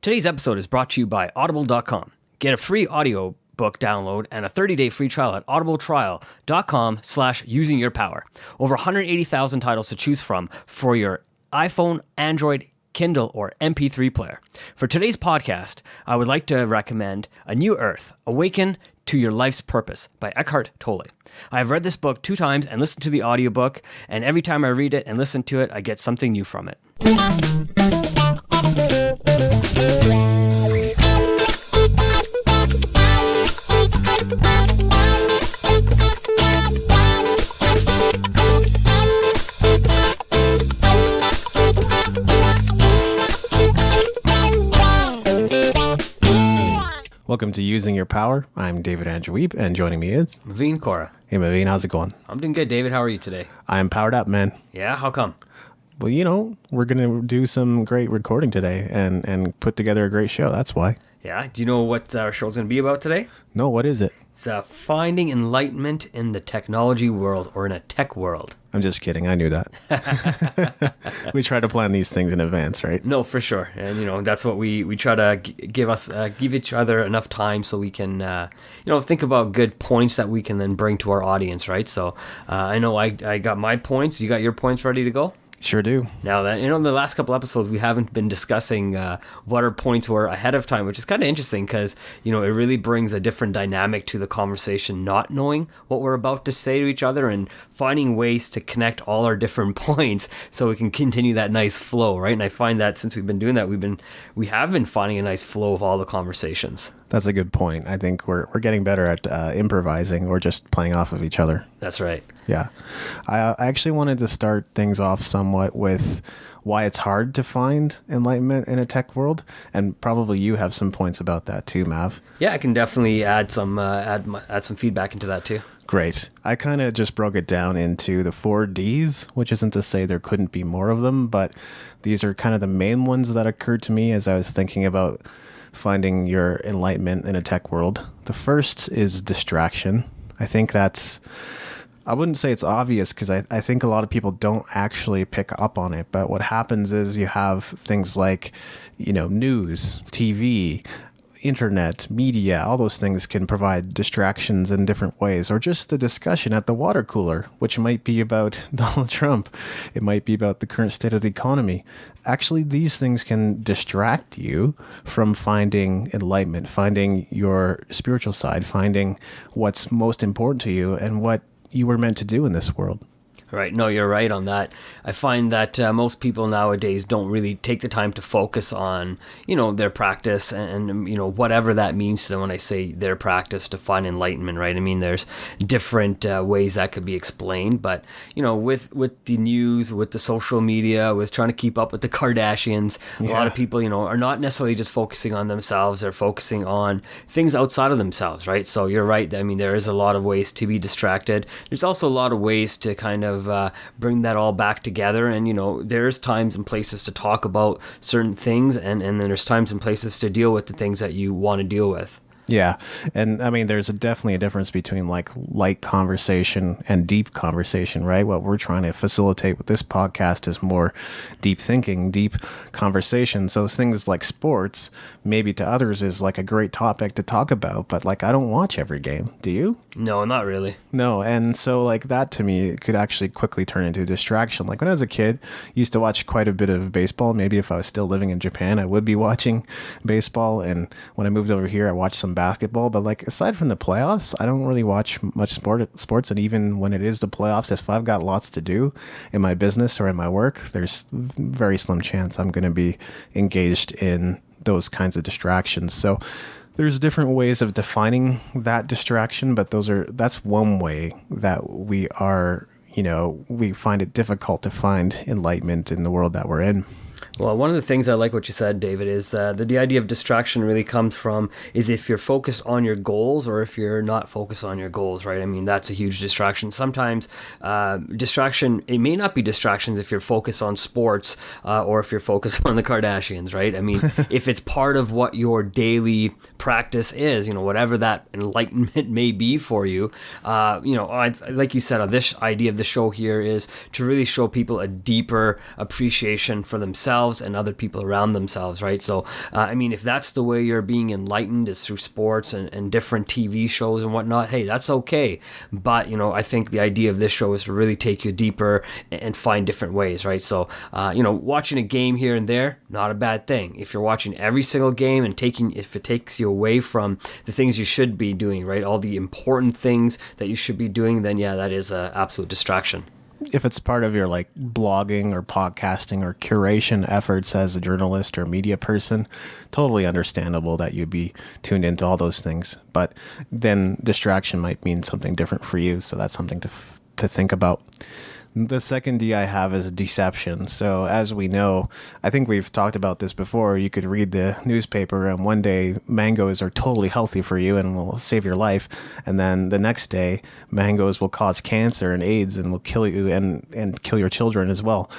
Today's episode is brought to you by Audible.com. Get a free audio book download and a 30-day free trial at audibletrial.com/usingyourpower. Over 180,000 titles to choose from for your iPhone, Android, Kindle, or MP3 player. For today's podcast, I would like to recommend A New Earth, Awaken to Your Life's Purpose by Eckhart Tolle. I have read this book 2 times and listened to the audiobook, and every time I read it and listen to it, I get something new from it. Welcome to Using Your Power. I'm David Andrew Wiebe, and joining me is Maveen, Kaura. Hey Maveen, how's it going? I'm doing good, David. How are you today? I'm powered up, man. Yeah, how come? Well, you know, we're going to do some great recording today and put together a great show. That's why. Yeah, do you know what our show's going to be about today? No, what is it? It's finding enlightenment in the technology world, or in a tech world. I'm just kidding. I knew that. We try to plan these things in advance, right? No, for sure. And, you know, that's what we try to give each other enough time so we can, think about good points that we can then bring to our audience, right? So I know I got my points. You got your points ready to go? Sure do. Now, that in the last couple episodes, we haven't been discussing what our points were ahead of time, which is kind of interesting because, it really brings a different dynamic to the conversation, not knowing what we're about to say to each other and finding ways to connect all our different points so we can continue that nice flow, right? And I find that since we've been doing that, we have been finding a nice flow of all the conversations. That's a good point. I think we're getting better at improvising or just playing off of each other. That's right. Yeah. I actually wanted to start things off somewhat with why it's hard to find enlightenment in a tech world. And probably you have some points about that too, Mav. Yeah, I can definitely add some feedback into that too. Great. I kind of just broke it down into the 4 Ds, which isn't to say there couldn't be more of them, but these are kind of the main ones that occurred to me as I was thinking about finding your enlightenment in a tech world. The first is distraction. I think I wouldn't say it's obvious because I think a lot of people don't actually pick up on it. But what happens is you have things like, news, TV, internet, media, all those things can provide distractions in different ways, or just the discussion at the water cooler, which might be about Donald Trump. It might be about the current state of the economy. Actually, these things can distract you from finding enlightenment, finding your spiritual side, finding what's most important to you and what you were meant to do in this world. Right. No, you're right on that. I find that most people nowadays don't really take the time to focus on, their practice and whatever that means to them when I say their practice to find enlightenment, right? I mean, there's different ways that could be explained, but, with the news, with the social media, with trying to keep up with the Kardashians, a lot of people, are not necessarily just focusing on themselves. They're focusing on things outside of themselves, right? So you're right. I mean, there is a lot of ways to be distracted. There's also a lot of ways to kind of bring that all back together, and there's times and places to talk about certain things, and then there's times and places to deal with the things that you want to deal with. Yeah. And I mean, there's definitely a difference between like light conversation and deep conversation, right? What we're trying to facilitate with this podcast is more deep thinking, deep conversation. So things like sports, maybe to others is like a great topic to talk about, but like, I don't watch every game. Do you? No, not really. No. And so like that to me, it could actually quickly turn into a distraction. Like when I was a kid, I used to watch quite a bit of baseball. Maybe if I was still living in Japan, I would be watching baseball. And when I moved over here, I watched some basketball, but like aside from the playoffs, I don't really watch much sports. And even when it is the playoffs, if I've got lots to do in my business or in my work, there's very slim chance I'm going to be engaged in those kinds of distractions. So there's different ways of defining that distraction, but that's one way that we are, we find it difficult to find enlightenment in the world that we're in. Well, one of the things I like what you said, David, is that the idea of distraction really comes from is if you're focused on your goals or if you're not focused on your goals, right? I mean, that's a huge distraction. Sometimes distraction, it may not be distractions if you're focused on sports or if you're focused on the Kardashians, right? I mean, if it's part of what your daily practice is, whatever that enlightenment may be for you, like you said, this idea of the show here is to really show people a deeper appreciation for themselves themselves and other people around themselves, right? So, I mean, if that's the way you're being enlightened is through sports and different TV shows and whatnot, hey, that's okay. But, I think the idea of this show is to really take you deeper and find different ways, right? So, watching a game here and there, not a bad thing. If you're watching every single game and if it takes you away from the things you should be doing, right? All the important things that you should be doing, then yeah, that is an absolute distraction. If it's part of your like blogging or podcasting or curation efforts as a journalist or media person, totally understandable that you'd be tuned into all those things. But then distraction might mean something different for you. So that's something to think about. The second D I have is deception. So as we know, I think we've talked about this before, you could read the newspaper and one day mangoes are totally healthy for you and will save your life. And then the next day, mangoes will cause cancer and AIDS and will kill you and kill your children as well.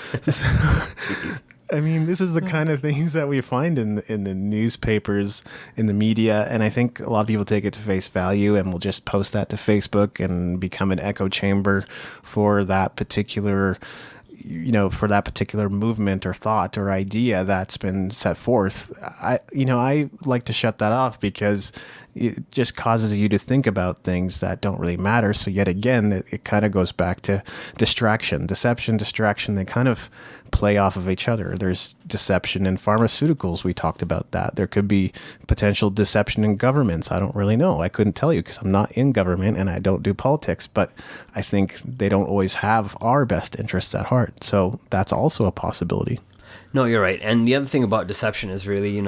I mean, this is the kind of things that we find in the newspapers, in the media, and I think a lot of people take it to face value and will just post that to Facebook and become an echo chamber for that particular movement or thought or idea that's been set forth. I like to shut that off because it just causes you to think about things that don't really matter. So yet again, it kind of goes back to deception, distraction. They kind of play off of each other. There's deception in pharmaceuticals. We talked about that. There could be potential deception in governments. I don't really know. I couldn't tell you because I'm not in government and I don't do politics, but I think they don't always have our best interests at heart. So that's also a possibility. No, you're right. And the other thing about deception is really,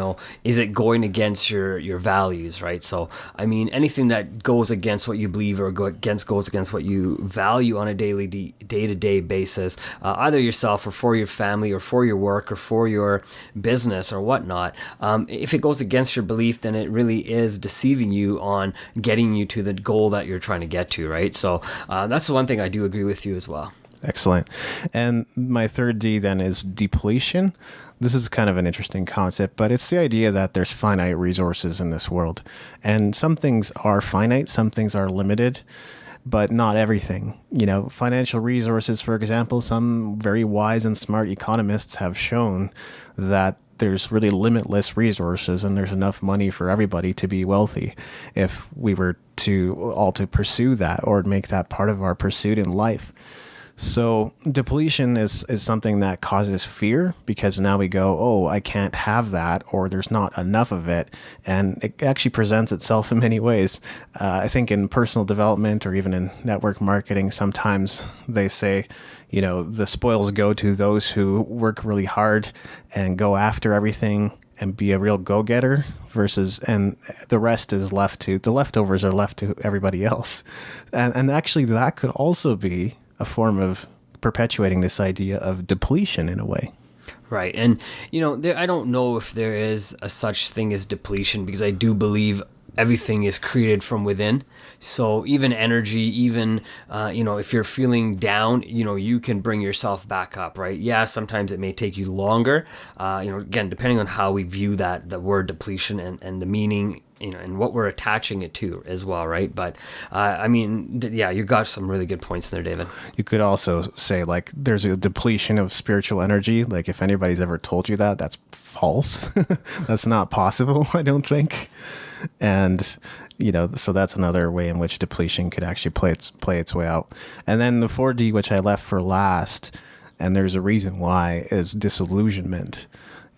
is it going against your values, right? So, I mean, anything that goes against what you believe or goes against what you value on a day-to-day basis, either yourself or for your family or for your work or for your business or whatnot, if it goes against your belief, then it really is deceiving you on getting you to the goal that you're trying to get to, right? So that's the one thing I do agree with you as well. Excellent. And my third D then is depletion. This is kind of an interesting concept, but it's the idea that there's finite resources in this world. And some things are finite, some things are limited, but not everything. Financial resources, for example, some very wise and smart economists have shown that there's really limitless resources and there's enough money for everybody to be wealthy if we were to pursue that or make that part of our pursuit in life. So depletion is something that causes fear because now we go, oh, I can't have that, or there's not enough of it. And it actually presents itself in many ways. I think in personal development or even in network marketing, sometimes they say, the spoils go to those who work really hard and go after everything and be a real go-getter and the leftovers are left to everybody else. And actually that could also be a form of perpetuating this idea of depletion in a way. Right. And, I don't know if there is a such thing as depletion because I do believe everything is created from within. So even energy, even, if you're feeling down, you can bring yourself back up, right? Yeah, sometimes it may take you longer, again, depending on how we view the word depletion and the meaning, and what we're attaching it to as well, right? But, you got some really good points there, David. You could also say, like, there's a depletion of spiritual energy. Like, if anybody's ever told you that, that's false. That's not possible, I don't think. And, so that's another way in which depletion could actually play its way out. And then the 4D, which I left for last, and there's a reason why, is disillusionment.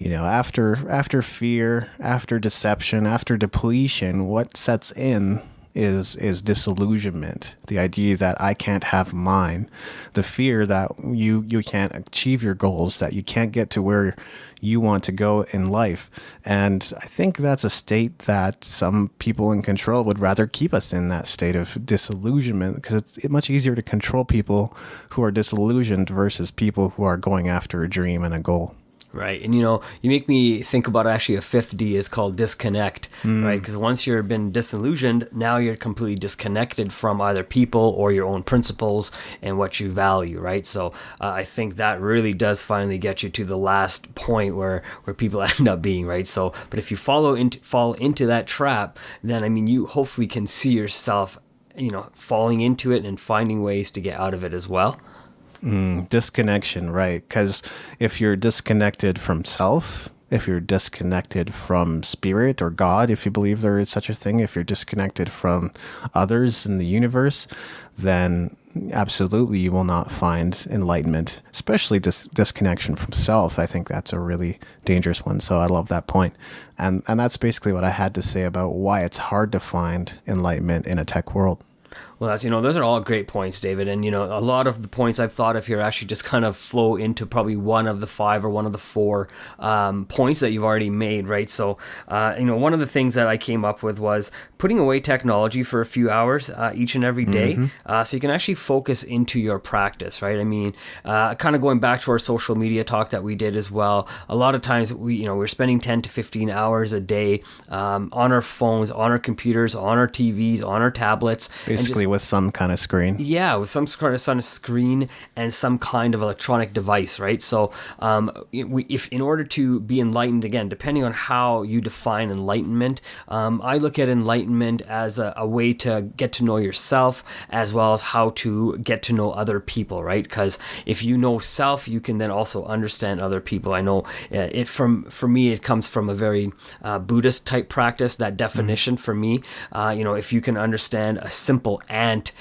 After fear, after deception, after depletion, what sets in is disillusionment. The idea that I can't have mine, the fear that you can't achieve your goals, that you can't get to where you want to go in life. And I think that's a state that some people in control would rather keep us in, that state of disillusionment, because it's much easier to control people who are disillusioned versus people who are going after a dream and a goal. Right. And, you make me think about actually a 5th D is called disconnect, right? Because once you've been disillusioned, now you're completely disconnected from either people or your own principles and what you value, right? So I think that really does finally get you to the last point where people end up being, right? So, but if you fall into that trap, then, you hopefully can see yourself, falling into it and finding ways to get out of it as well. Disconnection, right? Because if you're disconnected from self, if you're disconnected from spirit or God, if you believe there is such a thing, if you're disconnected from others in the universe, then absolutely you will not find enlightenment, especially disconnection from self. I think that's a really dangerous one. So I love that point. And that's basically what I had to say about why it's hard to find enlightenment in a tech world. Well, that's, those are all great points, David. And, a lot of the points I've thought of here actually just kind of flow into probably one of the five or one of the four points that you've already made, right? So, one of the things that I came up with was putting away technology for a few hours each and every day, so you can actually focus into your practice, right? I mean, kind of going back to our social media talk that we did as well, a lot of times we're spending 10 to 15 hours a day on our phones, on our computers, on our TVs, on our tablets. Basically with some kind of screen. Yeah, with some kind of screen and some kind of electronic device, right? So if in order to be enlightened, again, depending on how you define enlightenment, I look at enlightenment as a way to get to know yourself as well as how to get to know other people, right? Because if you know self, you can then also understand other people. I know for me, it comes from a very Buddhist type practice, that definition for me. If you can understand a simple ant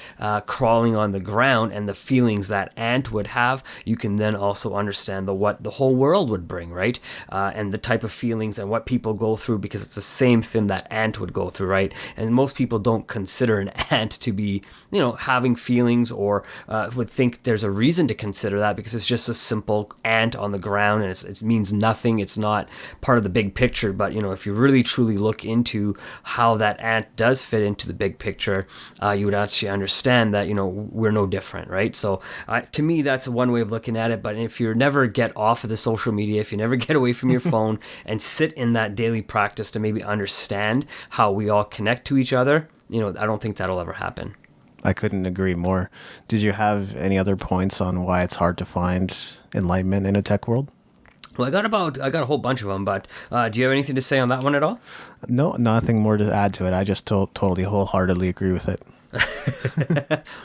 crawling on the ground and the feelings that ant would have, you can then also understand what the whole world would bring, right? And the type of feelings and what people go through, because it's the same thing that ant would go through, right? And most people don't consider an ant to be, having feelings, or would think there's a reason to consider that, because it's just a simple ant on the ground and it means nothing. It's not part of the big picture. But, if you really truly look into how that ant does fit into the big picture, you would actually understand that we're no different, right? So to me, that's one way of looking at it. But if you never get off of the social media, if you never get away from your phone and sit in that daily practice to maybe understand how we all connect to each other, I don't think that'll ever happen. I couldn't agree more. Did you have any other points on why it's hard to find enlightenment in a tech world? Well, I got a whole bunch of them, but do you have anything to say on that one at all? No, nothing more to add to it. I just totally wholeheartedly agree with it.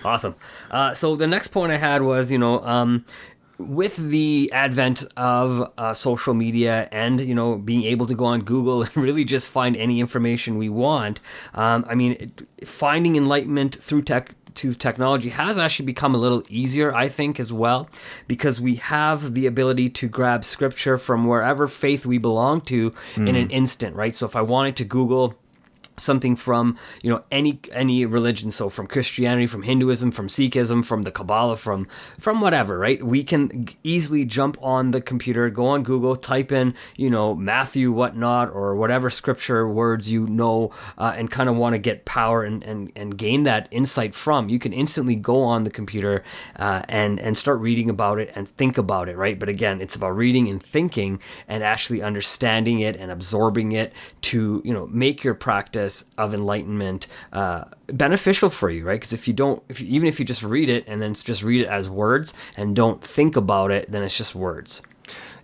Awesome. So the next point I had was, with the advent of social media and, being able to go on Google and really just find any information we want, finding enlightenment through technology has actually become a little easier, I think, as well, because we have the ability to grab scripture from wherever faith we belong to in an instant, right? So if I wanted to Google something from any religion, so from Christianity, from Hinduism, from Sikhism, from the Kabbalah, from whatever, right? We can easily jump on the computer, go on Google, type in Matthew whatnot or whatever scripture words and kind of want to get power and gain that insight from. You can instantly go on the computer and start reading about it and think about it, right? But again, it's about reading and thinking and actually understanding it and absorbing it to make your practice of enlightenment beneficial for you, right? Because even if you just read it and then just read it as words and don't think about it, then it's just words.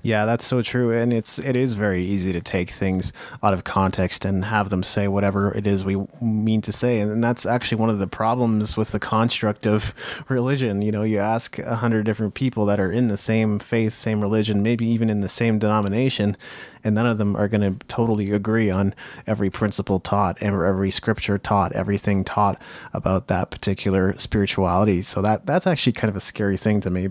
Yeah, that's so true. And it is very easy to take things out of context and have them say whatever it is we mean to say. And that's actually one of the problems with the construct of religion. You ask 100 different people that are in the same faith, same religion, maybe even in the same denomination, and none of them are going to totally agree on every principle taught, every scripture taught, everything taught about that particular spirituality. So that's actually kind of a scary thing to me.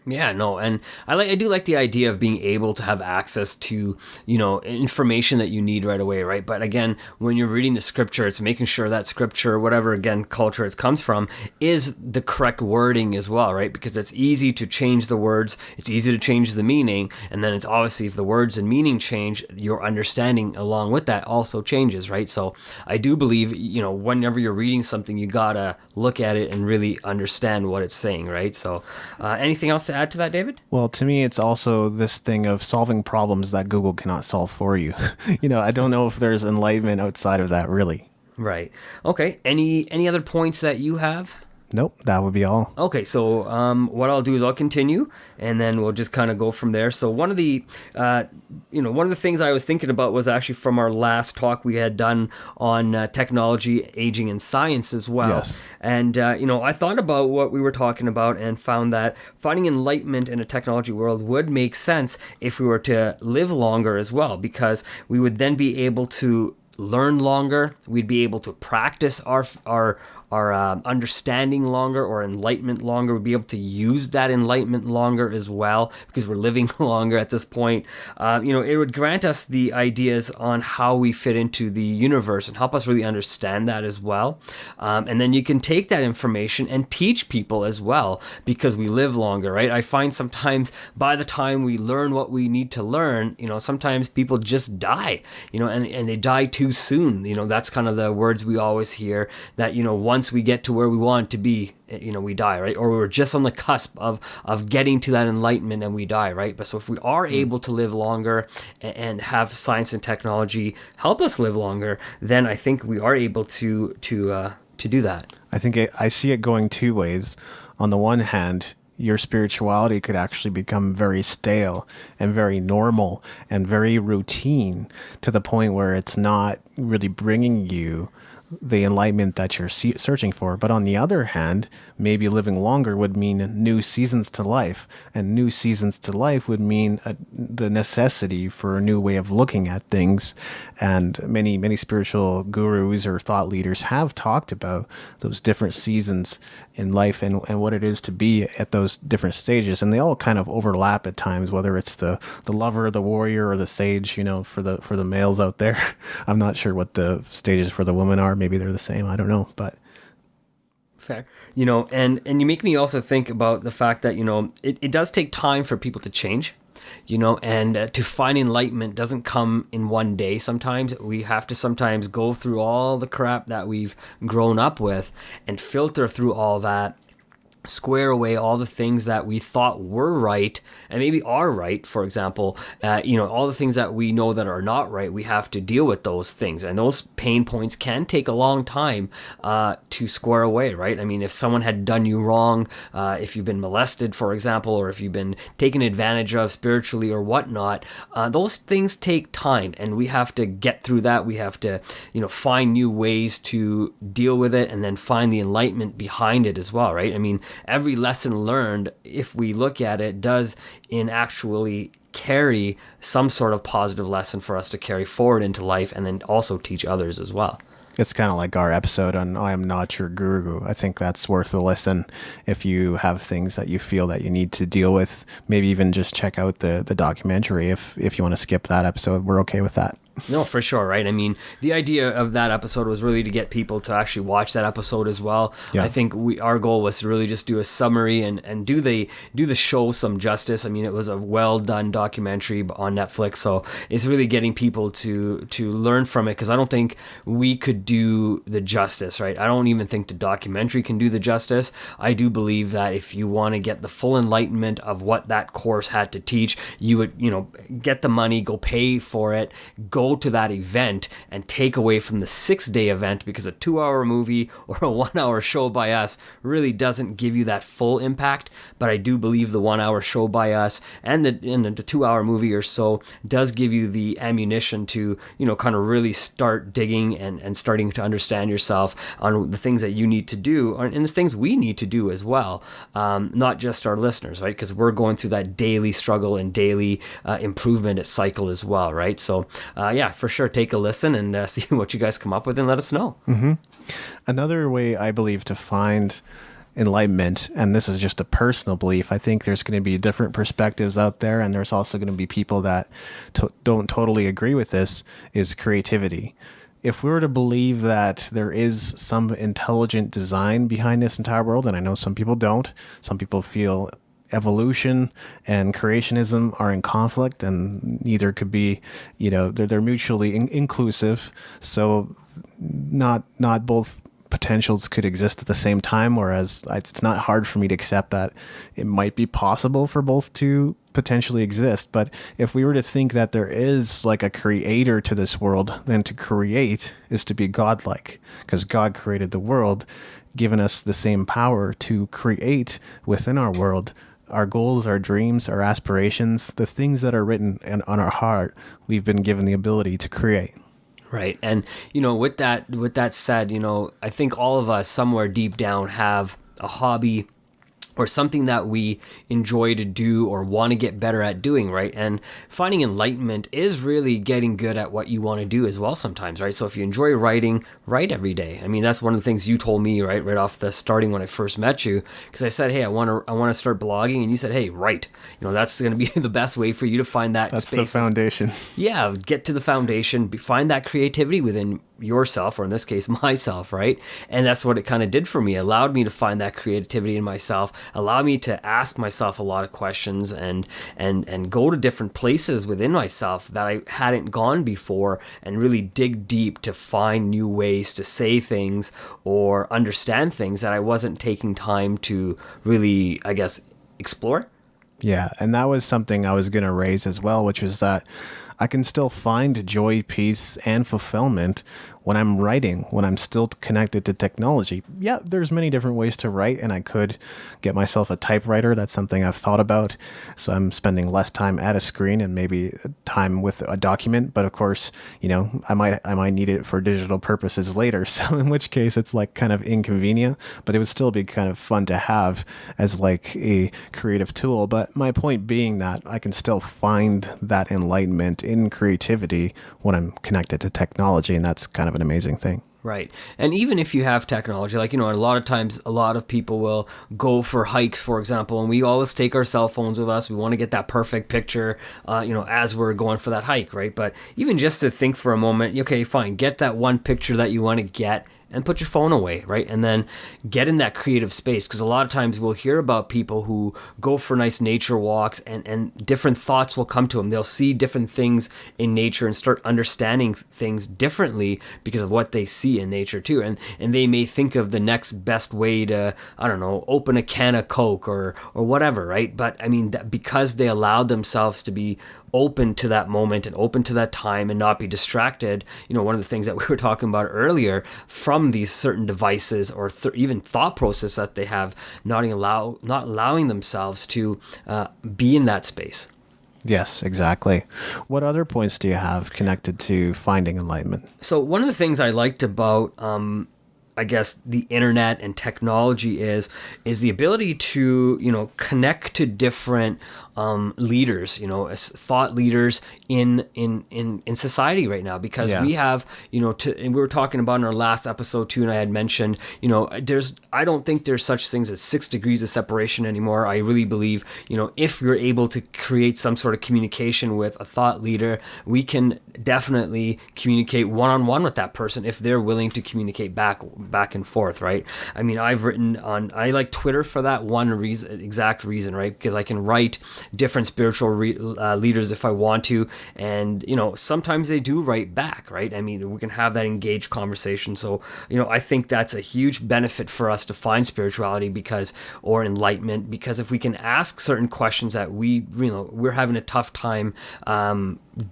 Yeah, no, and I do like the idea of being able to have access to, information that you need right away, right? But again, when you're reading the scripture, it's making sure that scripture, whatever, again, culture it comes from, is the correct wording as well, right? Because it's easy to change the words, it's easy to change the meaning, and then it's obviously if the words and meaning change, your understanding along with that also changes, right? So I do believe, whenever you're reading something, you gotta look at it and really understand what it's saying, right? So anything else to add to that, David? Well, to me, it's also this thing of solving problems that Google cannot solve for you. I don't know if there's enlightenment outside of that, really. Right. Okay. Any other points that you have? Nope, that would be all. Okay, so what I'll do is I'll continue, and then we'll just kind of go from there. So one of the, one of the things I was thinking about was actually from our last talk we had done on technology, aging, and science as well. Yes. And I thought about what we were talking about and found that finding enlightenment in a technology world would make sense if we were to live longer as well, because we would then be able to learn longer. We'd be able to practice our understanding longer, or enlightenment longer. We'd be able to use that enlightenment longer as well, because we're living longer at this point. It would grant us the ideas on how we fit into the universe and help us really understand that as well. And then you can take that information and teach people as well, because we live longer, right? I find sometimes by the time we learn what we need to learn, sometimes people just die, and they die too soon. That's kind of the words we always hear, that, once we get to where we want to be, we die, right? Or we're just on the cusp of getting to that enlightenment and we die, right? But so if we are able to live longer and have science and technology help us live longer, then I think we are able to do that. I think I see it going two ways. On the one hand, your spirituality could actually become very stale and very normal and very routine, to the point where it's not really bringing you the enlightenment that you're searching for. But on the other hand, maybe living longer would mean new seasons to life, and new seasons to life would mean the necessity for a new way of looking at things. And many spiritual gurus or thought leaders have talked about those different seasons in life, and what it is to be at those different stages. And they all kind of overlap at times, whether it's the lover, the warrior, or the sage, for the males out there. I'm not sure what the stages for the women are. Maybe they're the same. I don't know, but fair. And you make me also think about the fact that, it does take time for people to change, and to find enlightenment doesn't come in one day. Sometimes we have to sometimes go through all the crap that we've grown up with and filter through all that, square away all the things that we thought were right and maybe are right. For example, all the things that we know that are not right, we have to deal with those things, and those pain points can take a long time to square away, right? I mean, if someone had done you wrong, if you've been molested, for example, or if you've been taken advantage of spiritually or whatnot, those things take time, and we have to get through that. We have to find new ways to deal with it, and then find the enlightenment behind it as well, right? I mean, every lesson learned, if we look at it, does in actually carry some sort of positive lesson for us to carry forward into life, and then also teach others as well. it's kind of like our episode on I Am Not Your Guru. I think that's worth a listen if you have things that you feel that you need to deal with. Maybe even just check out the documentary if you want to skip that episode. We're okay with that. No, for sure, right? I mean, the idea of that episode was really to get people to actually watch that episode as well. Yeah. I think our goal was to really just do a summary and do the show some justice. I mean, it was a well done documentary on Netflix, so it's really getting people to learn from it, because I don't think we could do the justice, right? I don't even think the documentary can do the justice. I do believe that if you want to get the full enlightenment of what that course had to teach, you would, get the money, go pay for it, go to that event and take away from the 6-day event, because a 2-hour movie or a 1-hour show by us really doesn't give you that full impact. But I do believe the 1-hour show by us and the 2-hour movie or so does give you the ammunition to, kind of really start digging and starting to understand yourself on the things that you need to do and the things we need to do as well. Not just our listeners, right? Because we're going through that daily struggle and daily improvement cycle as well, right? So, yeah, for sure, take a listen and see what you guys come up with and let us know. Mm-hmm. Another way I believe to find enlightenment, and this is just a personal belief, I think there's going to be different perspectives out there, and there's also going to be people that don't totally agree with this, is creativity. If we were to believe that there is some intelligent design behind this entire world, and I know some people don't, some people feel evolution and creationism are in conflict, and neither could be, they're mutually inclusive. So not both potentials could exist at the same time, whereas it's not hard for me to accept that it might be possible for both to potentially exist. But if we were to think that there is like a creator to this world, then to create is to be godlike, because God created the world. given us the same power to create within our world our goals, our dreams, our aspirations, the things that are written on our heart. We've been given the ability to create. Right. And, with that said, I think all of us somewhere deep down have a hobby or something that we enjoy to do or want to get better at doing, right? And finding enlightenment is really getting good at what you want to do as well sometimes, right? So if you enjoy writing, write every day. I mean, that's one of the things you told me, right off the starting when I first met you, because I said, hey, I want to start blogging, and you said, hey, write. That's going to be the best way for you to find that That's space. the foundation. Yeah, get to the foundation, find that creativity within yourself, or in this case, myself, right? And that's what it kind of did for me. It allowed me to find that creativity in myself, allowed me to ask myself a lot of questions and go to different places within myself that I hadn't gone before, and really dig deep to find new ways to say things or understand things that I wasn't taking time to really, I guess, explore. Yeah, and that was something I was going to raise as well, which is that I can still find joy, peace, and fulfillment when I'm writing, when I'm still connected to technology. Yeah, there's many different ways to write, and I could get myself a typewriter. That's something I've thought about. So I'm spending less time at a screen and maybe time with a document. But of course, I might need it for digital purposes later. So in which case it's like kind of inconvenient, but it would still be kind of fun to have as like a creative tool. But my point being that I can still find that enlightenment in creativity when I'm connected to technology, and that's kind of an amazing thing. Right. And even if you have technology, like, a lot of times, a lot of people will go for hikes, for example, and we always take our cell phones with us. We want to get that perfect picture, as we're going for that hike, right? But even just to think for a moment, okay, fine, get that one picture that you want to get, and put your phone away, right? And then get in that creative space, because a lot of times we'll hear about people who go for nice nature walks, and different thoughts will come to them. They'll see different things in nature and start understanding things differently because of what they see in nature too. And they may think of the next best way to, I don't know, open a can of Coke or whatever, right? But I mean, because they allowed themselves to be open to that moment and open to that time and not be distracted, one of the things that we were talking about earlier, from these certain devices or even thought process that they have, not allowing themselves to be in that space. Yes, exactly. What other points do you have connected to finding enlightenment? So one of the things I liked about I guess the internet and technology is the ability to connect to different leaders, as thought leaders in society right now, because we have, and we were talking about in our last episode too, and I had mentioned, I don't think there's such things as 6 degrees of separation anymore. I really believe, if you're able to create some sort of communication with a thought leader, we can definitely communicate one-on-one with that person if they're willing to communicate back and forth, right? I mean, I like Twitter for that exact reason, right? Because I can write different spiritual leaders if I want to, and sometimes they do write back, right? I mean, we can have that engaged conversation. So I think that's a huge benefit for us to find spirituality or enlightenment, because if we can ask certain questions that we're having a tough time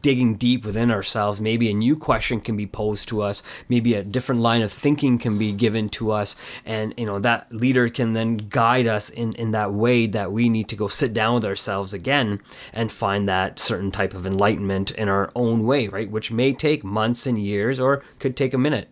digging deep within ourselves, maybe a new question can be posed to us, maybe a different line of thinking can be given to us, and that leader can then guide us in that way that we need to go sit down with ourselves again and find that certain type of enlightenment in our own way, right? Which may take months and years, or could take a minute.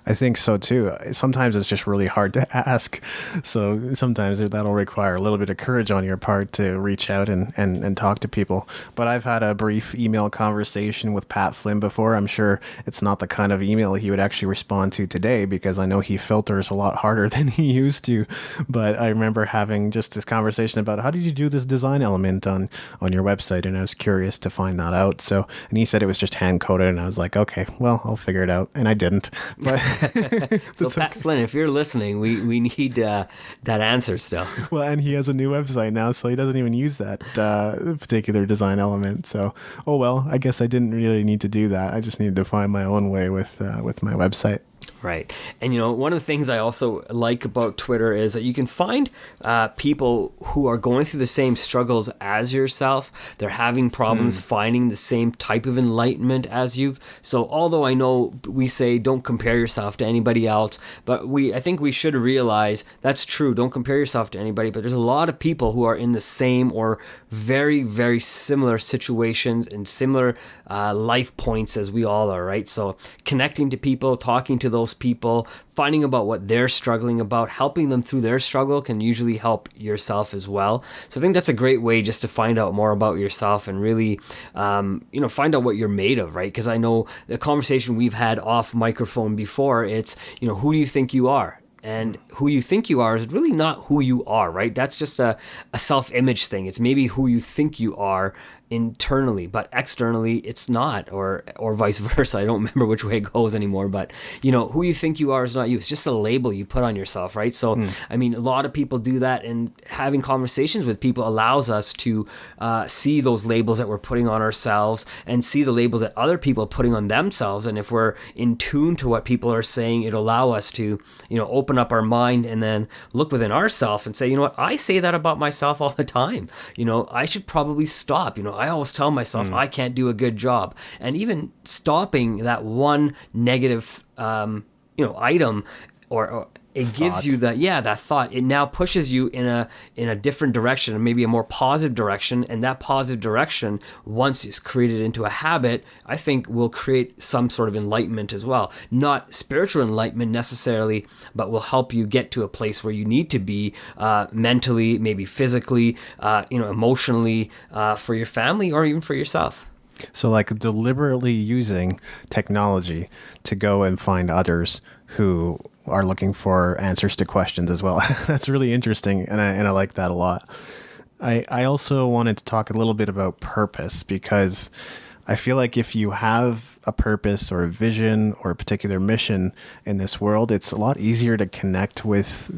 I think so too. Sometimes it's just really hard to ask. So sometimes that'll require a little bit of courage on your part to reach out and talk to people. But I've had a brief email conversation with Pat Flynn before. I'm sure it's not the kind of email he would actually respond to today, because I know he filters a lot harder than he used to. But I remember having just this conversation about, how did you do this design element on your website? And I was curious to find that out. And he said it was just hand coded, and I was like, okay, well, I'll figure it out. And I didn't. But So Pat Flynn, if you're listening, we need that answer still. Well, and he has a new website now, so he doesn't even use that particular design element. So, oh well, I guess I didn't really need to do that. I just needed to find my own way with my website. Right. And, one of the things I also like about Twitter is that you can find people who are going through the same struggles as yourself. They're having problems finding the same type of enlightenment as you. So although I know we say don't compare yourself to anybody else, but I think we should realize that's true. Don't compare yourself to anybody. But there's a lot of people who are in the same or very, very similar situations and similar life points as we all are, right? So connecting to people, talking to those people, finding about what they're struggling about, helping them through their struggle can usually help yourself as well. So I think that's a great way just to find out more about yourself and really, find out what you're made of, right? Because I know the conversation we've had off microphone before, it's, who do you think you are? And who you think you are is really not who you are, right? That's just a self-image thing. It's maybe who you think you are internally, but externally it's not, or vice versa. I don't remember which way it goes anymore, but who you think you are is not you. It's just a label you put on yourself, right? So I mean, a lot of people do that, and having conversations with people allows us to see those labels that we're putting on ourselves and see the labels that other people are putting on themselves. And if we're in tune to what people are saying, it'll allow us to open up our mind and then look within ourselves and say, what, I say that about myself all the time. I should probably stop. I always tell myself I can't do a good job. And even stopping that one negative, item or it gives you that thought. It now pushes you in a different direction, maybe a more positive direction. And that positive direction, once it's created into a habit, I think will create some sort of enlightenment as well. Not spiritual enlightenment necessarily, but will help you get to a place where you need to be mentally, maybe physically, emotionally, for your family or even for yourself. So like deliberately using technology to go and find others who are looking for answers to questions as well. That's really interesting. And I like that a lot. I also wanted to talk a little bit about purpose, because I feel like if you have a purpose or a vision or a particular mission in this world, it's a lot easier to connect with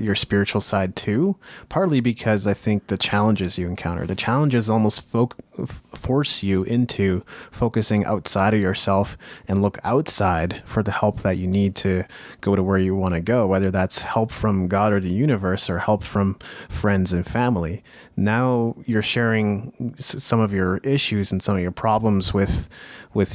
your spiritual side too, partly because I think the challenges you encounter, the challenges almost force you into focusing outside of yourself and look outside for the help that you need to go to where you want to go, whether that's help from God or the universe or help from friends and family. Now you're sharing some of your issues and some of your problems with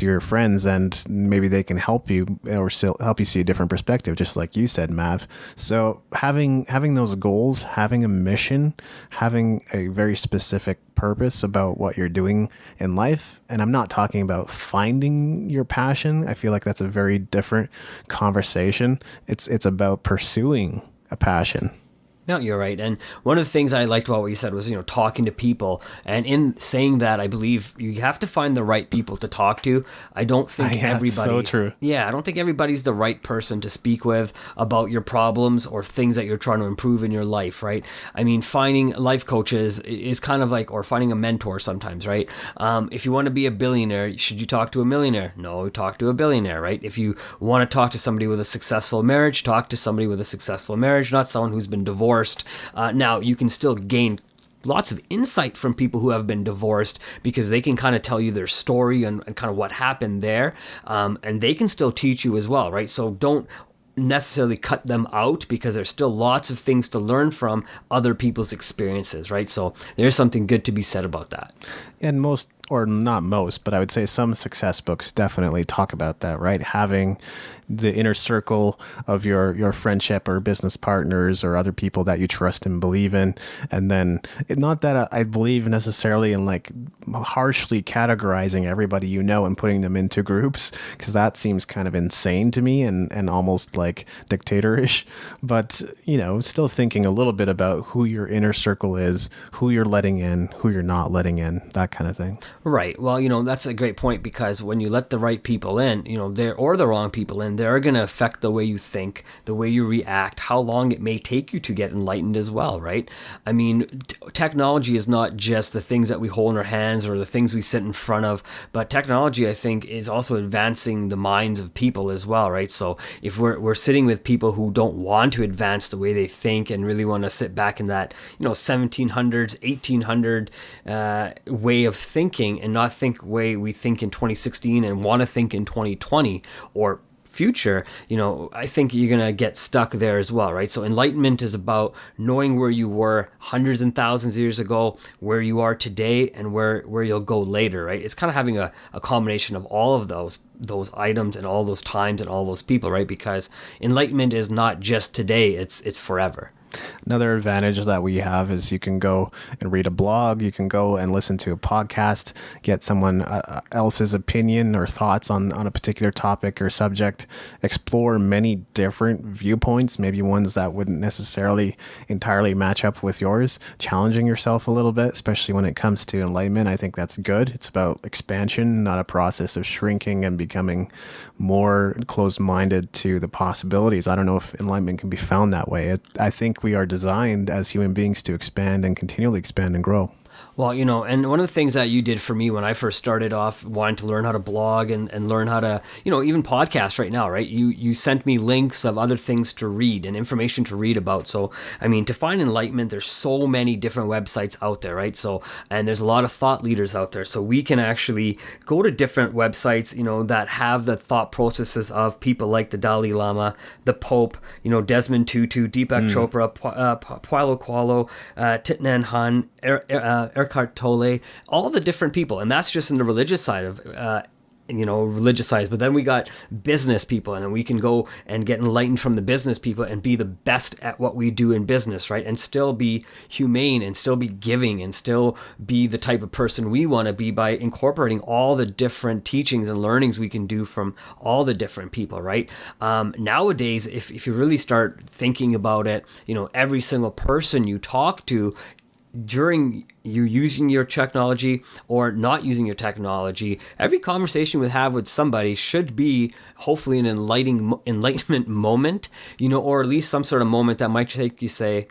your friends, and maybe they can help you or still help you see a different perspective, just like you said, Mav. So having those goals, having a mission, having a very specific purpose about what you're doing in life. And I'm not talking about finding your passion. I feel like that's a very different conversation. It's about pursuing a passion. No, you're right. And one of the things I liked about what you said was, talking to people. And in saying that, I believe you have to find the right people to talk to. I don't think everybody... so true. Yeah, I don't think everybody's the right person to speak with about your problems or things that you're trying to improve in your life, right? I mean, finding life coaches is kind of like, or finding a mentor sometimes, right? If you want to be a billionaire, should you talk to a millionaire? No, talk to a billionaire, right? If you want to talk to somebody with a successful marriage, talk to somebody with a successful marriage, not someone who's been divorced. Now, you can still gain lots of insight from people who have been divorced, because they can kind of tell you their story and kind of what happened there. And they can still teach you as well, right? So don't necessarily cut them out, because there's still lots of things to learn from other people's experiences, right? So there's something good to be said about that. And most, or not most, but I would say some success books definitely talk about that, right? Having the inner circle of your friendship or business partners or other people that you trust and believe in. And then not that I believe necessarily in like harshly categorizing everybody and putting them into groups, because that seems kind of insane to me and almost like dictatorish. But, still thinking a little bit about who your inner circle is, who you're letting in, who you're not letting in, that kind of thing. Right. Well, that's a great point, because when you let the right people in, or the wrong people in, they're going to affect the way you think, the way you react, how long it may take you to get enlightened as well, right? I mean, technology is not just the things that we hold in our hands or the things we sit in front of, but technology, I think, is also advancing the minds of people as well, right? So if we're sitting with people who don't want to advance the way they think and really want to sit back in that, 1700s, 1800 way of thinking, and not think way we think in 2016 and want to think in 2020 or future, I think you're going to get stuck there as well, right? So enlightenment is about knowing where you were hundreds and thousands of years ago, where you are today, and where you'll go later, right? It's kind of having a combination of all of those items and all those times and all those people, right? Because enlightenment is not just today, it's forever. Another advantage that we have is you can go and read a blog, you can go and listen to a podcast, get someone else's opinion or thoughts on a particular topic or subject, explore many different viewpoints, maybe ones that wouldn't necessarily entirely match up with yours, challenging yourself a little bit, especially when it comes to enlightenment. I think that's good. It's about expansion, not a process of shrinking and becoming more closed-minded to the possibilities. I don't know if enlightenment can be found that way. I think we are designed as human beings to expand and continually expand and grow. Well, and one of the things that you did for me when I first started off wanting to learn how to blog and learn how to, even podcast right now, right? You sent me links of other things to read and information to read about. So, to find enlightenment, there's so many different websites out there, right? So, and there's a lot of thought leaders out there. So we can actually go to different websites, that have the thought processes of people like the Dalai Lama, the Pope, Desmond Tutu, Deepak Chopra, Paulo Coelho, Thich Nhat Hanh, Eckhart Tolle, all the different people. And that's just in the religious side of, but then we got business people, and then we can go and get enlightened from the business people and be the best at what we do in business, right? And still be humane and still be giving and still be the type of person we want to be by incorporating all the different teachings and learnings we can do from all the different people, right? Nowadays, if you really start thinking about it, every single person you talk to during you using your technology or not using your technology, every conversation we have with somebody should be hopefully an enlightenment moment, or at least some sort of moment that might make you say,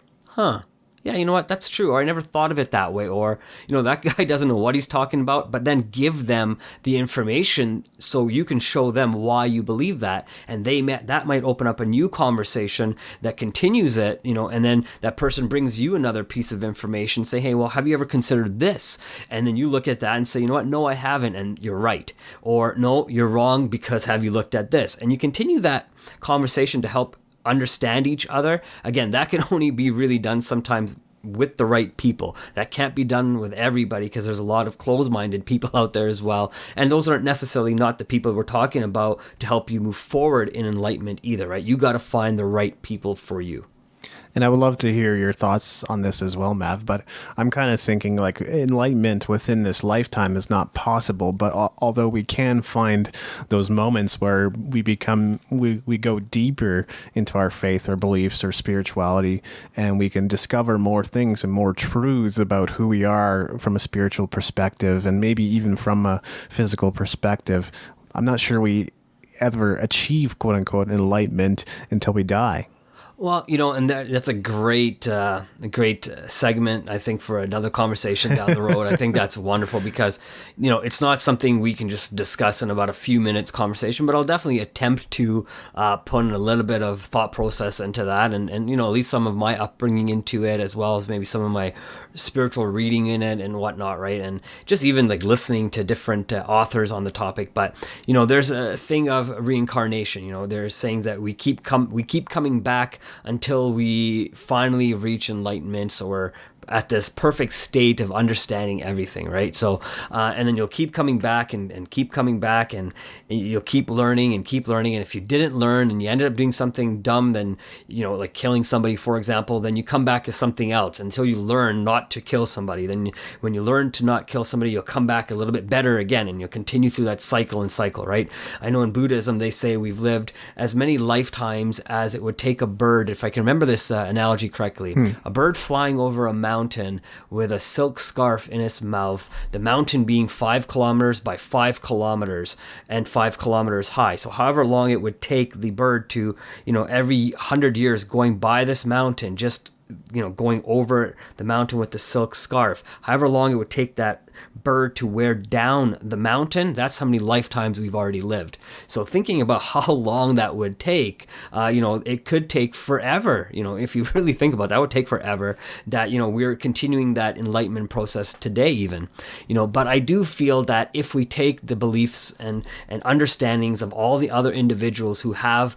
yeah, you know what, that's true, or I never thought of it that way, or, that guy doesn't know what he's talking about, but then give them the information so you can show them why you believe that, and that might open up a new conversation that continues it, and then that person brings you another piece of information, say, hey, well, have you ever considered this? And then you look at that and say, you know what, no, I haven't, and you're right, or no, you're wrong because have you looked at this? And you continue that conversation to help understand each other. Again, that can only be really done sometimes with the right people. That can't be done with everybody because there's a lot of closed-minded people out there as well. And those aren't necessarily not the people we're talking about to help you move forward in enlightenment either, right? You got to find the right people for you. And I would love to hear your thoughts on this as well, Mav, but I'm kind of thinking like enlightenment within this lifetime is not possible, but although we can find those moments where we go deeper into our faith or beliefs or spirituality, and we can discover more things and more truths about who we are from a spiritual perspective and maybe even from a physical perspective. I'm not sure we ever achieve quote unquote enlightenment until we die. Well, and that's a great segment, I think, for another conversation down the road. I think that's wonderful because, it's not something we can just discuss in about a few minutes conversation, but I'll definitely attempt to put in a little bit of thought process into that and at least some of my upbringing into it, as well as maybe some of my spiritual reading in it and whatnot, right? And just even like listening to different authors on the topic. But, there's a thing of reincarnation, there's saying that we keep coming back until we finally reach enlightenment, so we're at this perfect state of understanding everything, right? So, and then you'll keep coming back and keep coming back, and you'll keep learning. And if you didn't learn and you ended up doing something dumb, then, like killing somebody, for example, then you come back as something else until you learn not to kill somebody. Then when you learn to not kill somebody, you'll come back a little bit better again, and you'll continue through that cycle, right? I know in Buddhism, they say we've lived as many lifetimes as it would take a bird, if I can remember this analogy correctly, a bird flying over a mountain with a silk scarf in its mouth, the mountain being 5 kilometers by 5 kilometers and 5 kilometers high. So however long it would take the bird to, every 100 years going by this mountain, just going over the mountain with the silk scarf, however long it would take that bird to wear down the mountain, that's how many lifetimes we've already lived. So thinking about how long that would take, it could take forever. If you really think about that, would take forever. That we're continuing that enlightenment process today, even. But I do feel that if we take the beliefs and understandings of all the other individuals who have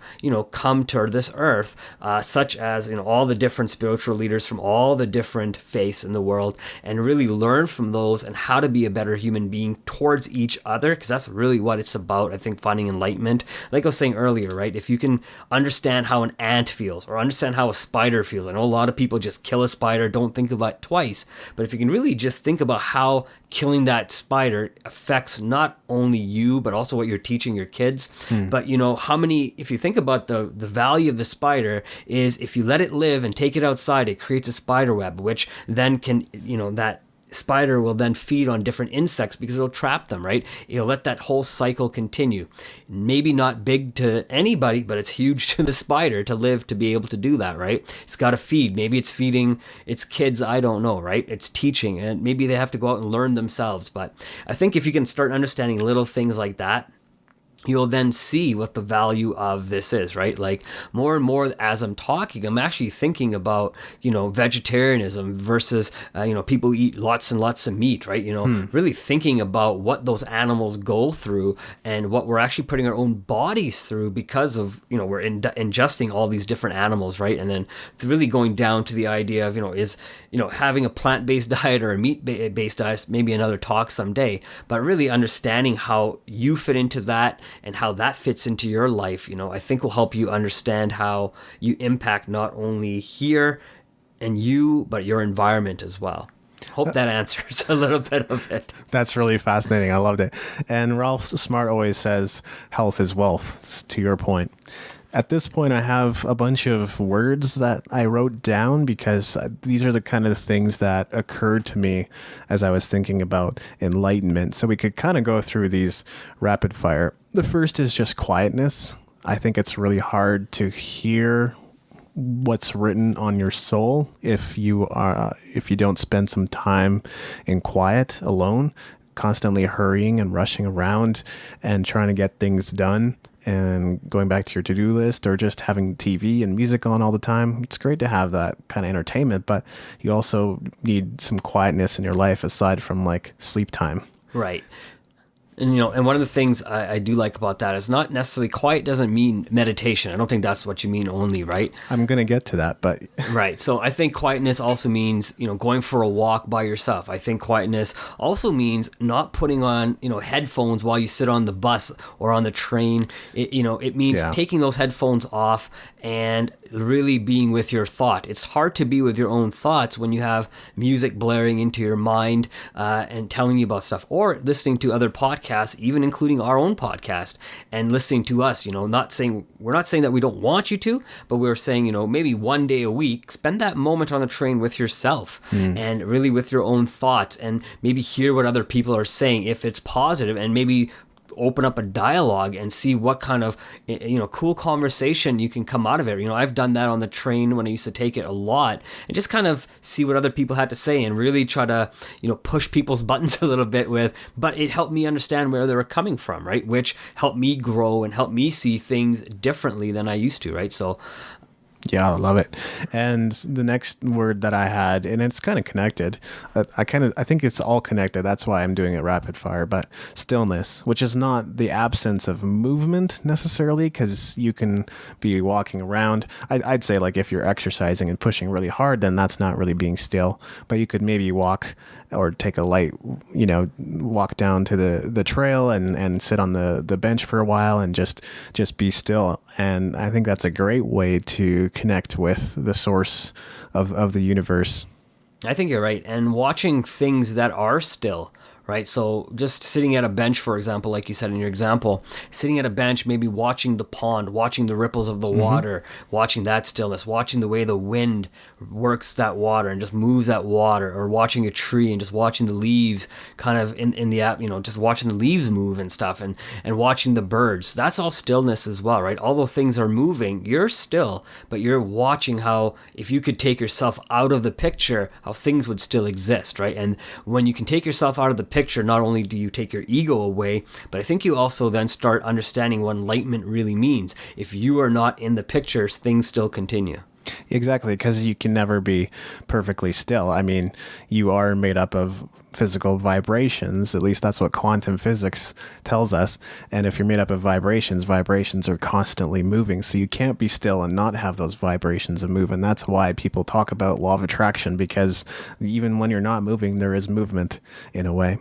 come to this earth, such as all the different spiritual leaders from all the different faiths in the world, and really learn from those and how to be a better human being towards each other, because that's really what it's about. I think finding enlightenment, like I was saying earlier, right? If you can understand how an ant feels or understand how a spider feels. I know a lot of people just kill a spider, don't think about it twice, but if you can really just think about how killing that spider affects not only you but also what you're teaching your kids. But if you think about the value of the spider, is if you let it live and take it outside, it creates a spider web, which then can that spider will then feed on different insects because it'll trap them, right? It'll let that whole cycle continue. Maybe not big to anybody, but it's huge to the spider to live, to be able to do that, right? It's got to feed. Maybe it's feeding its kids, I don't know, right? It's teaching, and maybe they have to go out and learn themselves. But I think if you can start understanding little things like that, you'll then see what the value of this is, right? Like more and more as I'm talking, I'm actually thinking about, vegetarianism versus, people who eat lots and lots of meat, right? Really thinking about what those animals go through and what we're actually putting our own bodies through because of, we're ingesting all these different animals, right? And then really going down to the idea of, is having a plant-based diet or a meat-based diet, maybe another talk someday, but really understanding how you fit into that and how that fits into your life, I think will help you understand how you impact not only here and you, but your environment as well. Hope that answers a little bit of it. That's really fascinating. I loved it. And Ralph Smart always says health is wealth, to your point. At this point, I have a bunch of words that I wrote down because these are the kind of things that occurred to me as I was thinking about enlightenment. So we could kind of go through these rapid fire. The first is just quietness. I think it's really hard to hear what's written on your soul if you don't spend some time in quiet alone, constantly hurrying and rushing around and trying to get things done and going back to your to-do list, or just having TV and music on all the time. It's great to have that kind of entertainment, but you also need some quietness in your life aside from like sleep time. Right. And, and one of the things I do like about that is not necessarily quiet doesn't mean meditation. I don't think that's what you mean only, right? I'm going to get to that, but... Right. So I think quietness also means, going for a walk by yourself. I think quietness also means not putting on, headphones while you sit on the bus or on the train. It means taking those headphones off and really being with your thought. It's hard to be with your own thoughts when you have music blaring into your mind and telling you about stuff, or listening to other podcasts, even including our own podcast, and listening to us. We're not saying that we don't want you to, but we're saying, maybe one day a week, spend that moment on the train with yourself and really with your own thoughts, and maybe hear what other people are saying if it's positive, and maybe open up a dialogue and see what kind of cool conversation you can come out of it. I've done that on the train when I used to take it a lot, and just kind of see what other people had to say and really try to push people's buttons a little bit but it helped me understand where they were coming from, right? Which helped me grow and helped me see things differently than I used to, right? So yeah, I love it. And the next word that I had, and it's kind of connected, I think it's all connected. That's why I'm doing it rapid fire, but stillness, which is not the absence of movement necessarily, because you can be walking around. I'd say like if you're exercising and pushing really hard, then that's not really being still, but you could maybe walk or take a light, walk down to the trail and sit on the bench for a while and just be still. And I think that's a great way to connect with the source of the universe. I think you're right. And watching things that are still, right? So just sitting at a bench, for example, like you said in your example, sitting at a bench, maybe watching the pond, watching the ripples of the water, watching that stillness, watching the way the wind works that water and just moves that water, or watching a tree and just watching the leaves kind of in the app, just watching the leaves move and stuff, and watching the birds. That's all stillness as well, right? Although things are moving, you're still, but you're watching how, if you could take yourself out of the picture, how things would still exist, right? And when you can take yourself out of the picture, not only do you take your ego away, but I think you also then start understanding what enlightenment really means. If you are not in the pictures, things still continue. Exactly, because you can never be perfectly still. I mean, you are made up of physical vibrations. At least that's what quantum physics tells us. And if you're made up of vibrations, vibrations are constantly moving. So you can't be still and not have those vibrations and move. And that's why people talk about law of attraction, because even when you're not moving, there is movement in a way.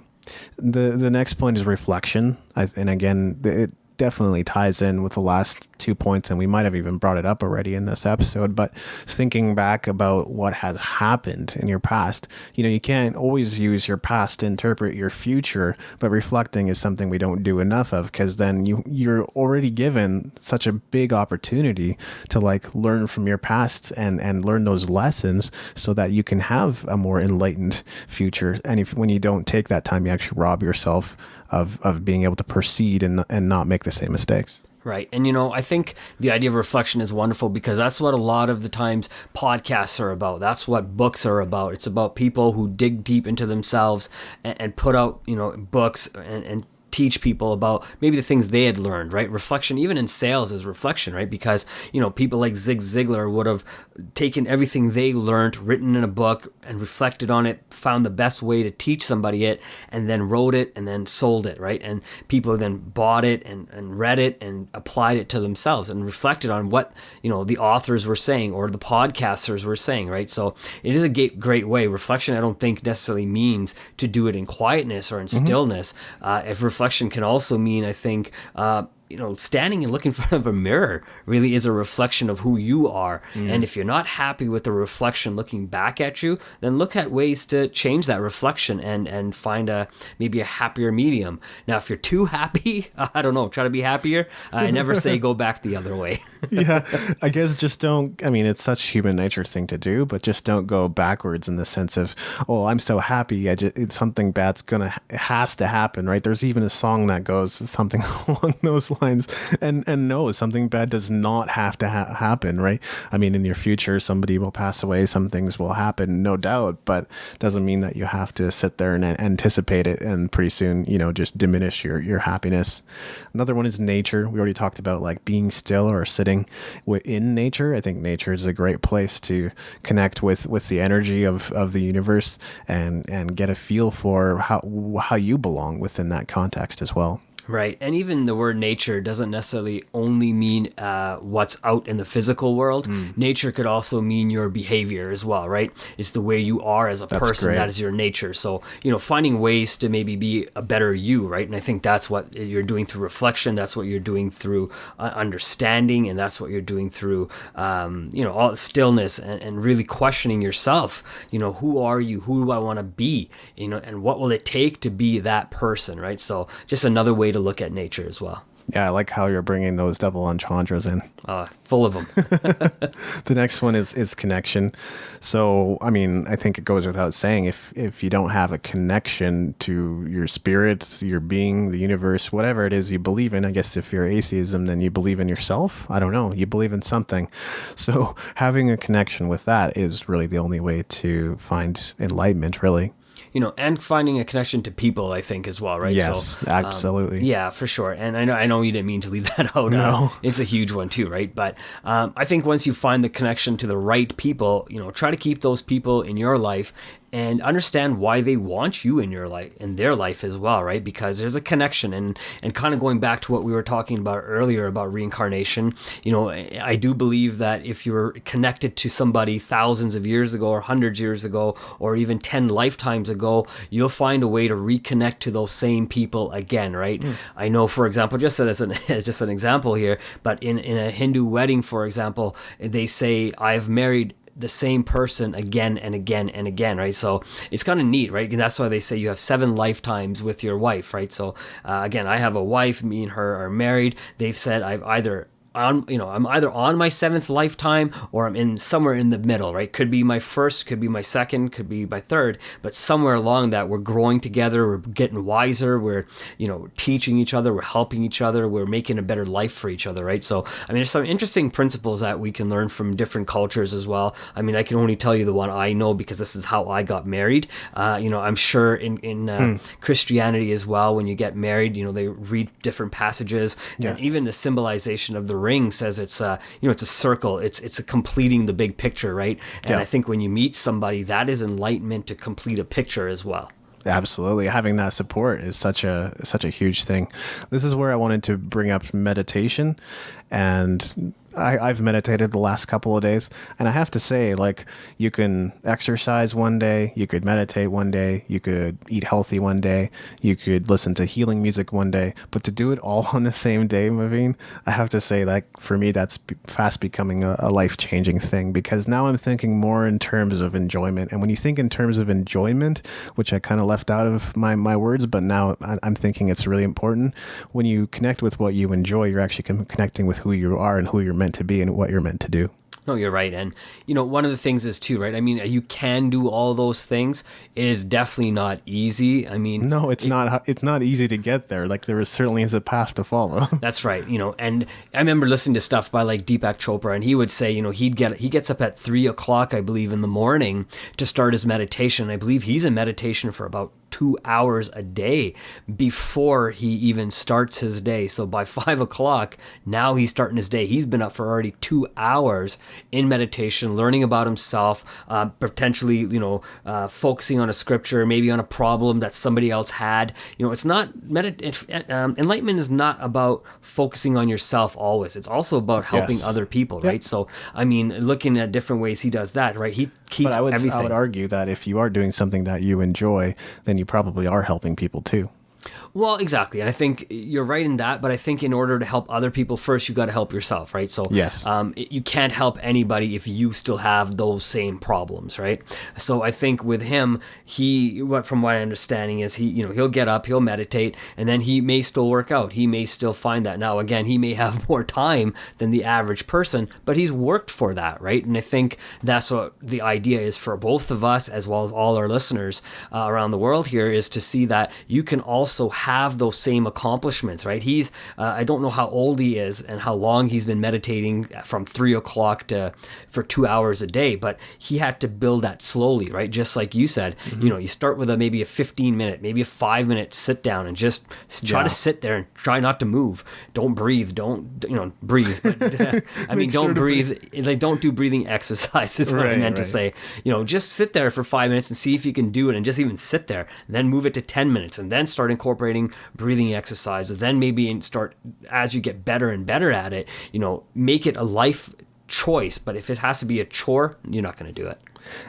The next point is reflection. And again, it definitely ties in with the last 2 points, and we might have even brought it up already in this episode, but thinking back about what has happened in your past, you can't always use your past to interpret your future, but reflecting is something we don't do enough of, because then you're already given such a big opportunity to learn from your past and learn those lessons so that you can have a more enlightened future. And when you don't take that time, you actually rob yourself of being able to proceed and not make the same mistakes. Right. And, I think the idea of reflection is wonderful, because that's what a lot of the times podcasts are about. That's what books are about. It's about people who dig deep into themselves and put out, books and teach people about maybe the things they had learned, right? Reflection, even in sales, is reflection, right? Because, people like Zig Ziglar would have taken everything they learned, written in a book, and reflected on it, found the best way to teach somebody it, and then wrote it and then sold it, right? And people then bought it and read it and applied it to themselves and reflected on what, the authors were saying or the podcasters were saying, right? So it is a great way. Reflection, I don't think necessarily means to do it in quietness or in stillness. If reflection can also mean, I think, standing and looking in front of a mirror really is a reflection of who you are. And if you're not happy with the reflection looking back at you, then look at ways to change that reflection and find maybe a happier medium. Now, if you're too happy, I don't know, try to be happier. I never say go back the other way. Yeah, I guess just don't, it's such human nature thing to do, but just don't go backwards in the sense of, oh, I'm so happy, something bad's has to happen, right? There's even a song that goes something along those lines, and no, something bad does not have to happen, right? In your future, somebody will pass away, some things will happen, no doubt, but doesn't mean that you have to sit there and anticipate it and pretty soon, just diminish your happiness. Another one is nature. We already talked about being still or sitting within nature. I think nature is a great place to connect with the energy of the universe and get a feel for how you belong within that context as well. Right. And even the word nature doesn't necessarily only mean what's out in the physical world. Nature could also mean your behavior as well, right? It's the way you are as a person. Great. That is your nature. So, finding ways to maybe be a better you, right? And I think that's what you're doing through reflection. That's what you're doing through understanding. And that's what you're doing through, all stillness and really questioning yourself. Who are you? Who do I want to be? And what will it take to be that person, right? So just another way to look at nature as well. Yeah, I like how you're bringing those double entendres in. Full of them. The next one is connection. So, I think it goes without saying, if you don't have a connection to your spirit, your being, the universe, whatever it is you believe in, I guess if you're atheism, then you believe in yourself. I don't know. You believe in something. So having a connection with that is really the only way to find enlightenment, really. And finding a connection to people, I think, as well, right? Yes, so, absolutely. Yeah, for sure. And I know you didn't mean to leave that out. No. It's a huge one too, right? But I think once you find the connection to the right people, try to keep those people in your life and understand why they want you in your life, in their life as well, right? Because there's a connection, and kind of going back to what we were talking about earlier about reincarnation, I do believe that if you're connected to somebody thousands of years ago or hundreds of years ago or even 10 lifetimes ago, you'll find a way to reconnect to those same people again, right? I know, for example, just as an example here, but in a Hindu wedding, for example, they say, I've married the same person again and again and again, right? So it's kind of neat, right? And that's why they say you have 7 lifetimes with your wife, right? So again, I have a wife, me and her are married. They've said I'm either on my 7th lifetime or I'm in somewhere in the middle, right? Could be my first, could be my second, could be my third, but somewhere along that we're growing together, we're getting wiser, we're, teaching each other, we're helping each other, we're making a better life for each other, right? So, I mean, there's some interesting principles that we can learn from different cultures as well. I mean, I can only tell you the one I know because this is how I got married. I'm sure in Christianity as well, when you get married, they read different passages, Yes. and even the symbolization of the ring says it's it's a circle, it's a completing the big picture, right? And I think when you meet somebody, that is enlightenment to complete a picture as well. Absolutely. Having that support is such a huge thing. This is where I wanted to bring up meditation. And I've meditated the last couple of days. And I have to say, like, you can exercise one day, you could meditate one day, you could eat healthy one day, you could listen to healing music one day. But to do it all on the same day, Maveen, I have to say, like, for me, that's fast becoming a life-changing thing, because now I'm thinking more in terms of enjoyment. And when you think in terms of enjoyment, which I kind of left out of my words, but now I'm thinking it's really important. When you connect with what you enjoy, you're actually connecting with who you are and who you're meant to be and what you're meant to do. No, you're right. And, one of the things is too, right? I mean, you can do all those things. It is definitely not easy. I mean, no, it's not easy to get there. Like, certainly is a path to follow. That's right. And I remember listening to stuff by like Deepak Chopra, and he would say, he gets up at 3:00, I believe, in the morning to start his meditation. I believe he's in meditation for about 2 hours a day before he even starts his day. So by 5:00, now he's starting his day. He's been up for already 2 hours in meditation, learning about himself, potentially, focusing on a scripture, maybe on a problem that somebody else had. It's not enlightenment is not about focusing on yourself always. It's also about helping other people, right? So, I mean, looking at different ways he does that, right? He keeps everything. I would argue that if you are doing something that you enjoy, then you probably are helping people too. Well, exactly. And I think you're right in that, but I think in order to help other people first, you got to help yourself, right? So yes. You can't help anybody if you still have those same problems, right? So I think with him, from my understanding is he'll get up, he'll meditate, and then he may still work out. He may still find that. Now, again, he may have more time than the average person, but he's worked for that, right? And I think that's what the idea is for both of us, as well as all our listeners around the world here, is to see that you can also have those same accomplishments, right? He's I don't know how old he is and how long he's been meditating from 3:00 for 2 hours a day, but he had to build that slowly, right? Just like you said, you start with maybe a 15-minute, maybe a 5-minute sit down and just try to sit there and try not to move. Don't breathe. Don't breathe. But, I mean, don't breathe. Like, don't do breathing exercises. What I meant to say. Just sit there for 5 minutes and see if you can do it, and just even sit there. And then move it to 10 minutes, and then start incorporating breathing exercises. Then maybe start, as you get better and better at it, make it a life choice. But if it has to be a chore, you're not going to do it.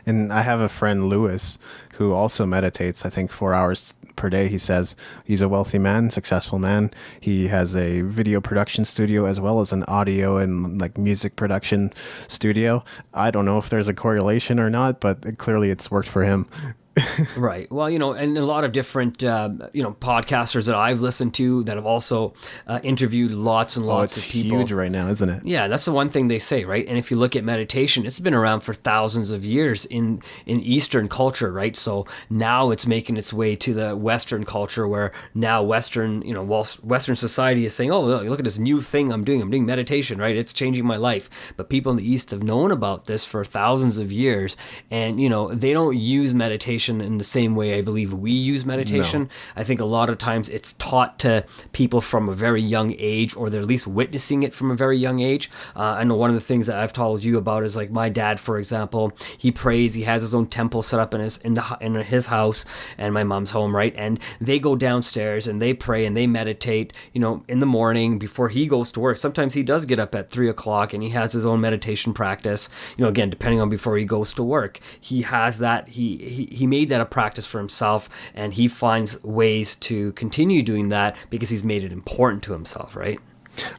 And I have a friend, Lewis, who also meditates, I think 4 hours per day. He says he's a wealthy man, successful man. He has a video production studio as well as an audio and like music production studio. I don't know if there's a correlation or not, but clearly it's worked for him. Right. Well, and a lot of different, podcasters that I've listened to that have also interviewed lots and lots of people. It's huge right now, isn't it? Yeah, that's the one thing they say, right? And if you look at meditation, it's been around for thousands of years in Eastern culture, right? So now it's making its way to the Western culture, where now Western society is saying, oh, look at this new thing I'm doing meditation, right? It's changing my life. But people in the East have known about this for thousands of years, and, they don't use meditation in the same way I believe we use meditation. No. I think a lot of times it's taught to people from a very young age, or they're at least witnessing it from a very young age. I know one of the things that I've told you about is, like, my dad, for example, he prays, he has his own temple set up in his house and my mom's home, right? And they go downstairs and they pray and they meditate, in the morning before he goes to work. Sometimes he does get up at 3:00 and he has his own meditation practice, again, depending on before he goes to work. He has that, he made that a practice for himself, and he finds ways to continue doing that because he's made it important to himself, right?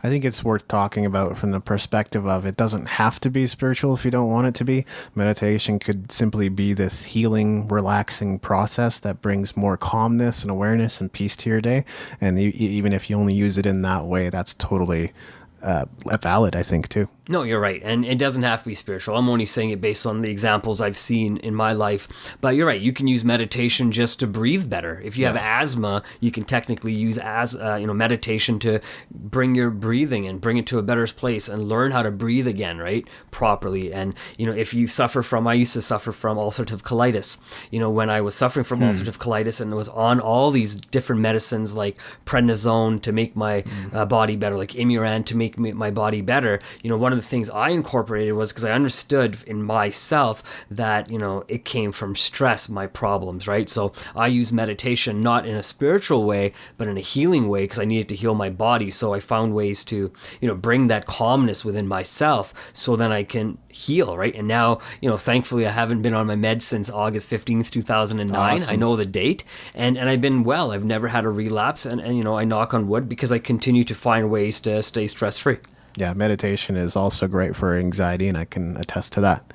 I think it's worth talking about from the perspective of it doesn't have to be spiritual if you don't want it to be. Meditation could simply be this healing, relaxing process that brings more calmness and awareness and peace to your day. And even if you only use it in that way, that's totally valid, I think, too. No, you're right. And it doesn't have to be spiritual. I'm only saying it based on the examples I've seen in my life. But you're right. You can use meditation just to breathe better. If you have asthma, you can technically use meditation to bring your breathing and bring it to a better place and learn how to breathe again, right? Properly. And, if you I used to suffer from ulcerative colitis. When I was suffering from ulcerative colitis and was on all these different medicines like prednisone to make my body better, like Imuran to make my body better, one of the things I incorporated was because I understood in myself that, it came from stress, my problems, right? So I use meditation not in a spiritual way, but in a healing way because I needed to heal my body. So I found ways to, bring that calmness within myself so then I can heal, right? And now, thankfully I haven't been on my meds since August 15th, 2009. Awesome. I know the date and I've been well. I've never had a relapse and I knock on wood because I continue to find ways to stay stress-free. Yeah, meditation is also great for anxiety, and I can attest to that.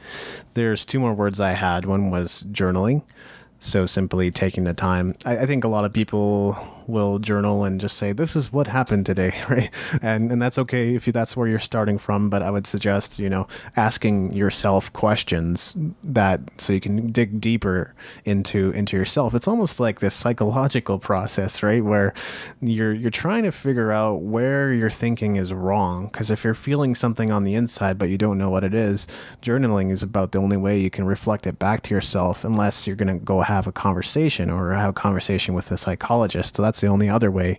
There's two more words I had. One was journaling. So simply taking the time. I think a lot of people will journal and just say, this is what happened today, right? And that's okay if that's where you're starting from. But I would suggest, asking yourself questions so you can dig deeper into yourself. It's almost like this psychological process, right? Where you're trying to figure out where your thinking is wrong. Because if you're feeling something on the inside, but you don't know what it is, journaling is about the only way you can reflect it back to yourself, unless you're going to go have a conversation with a psychologist. So that's the only other way.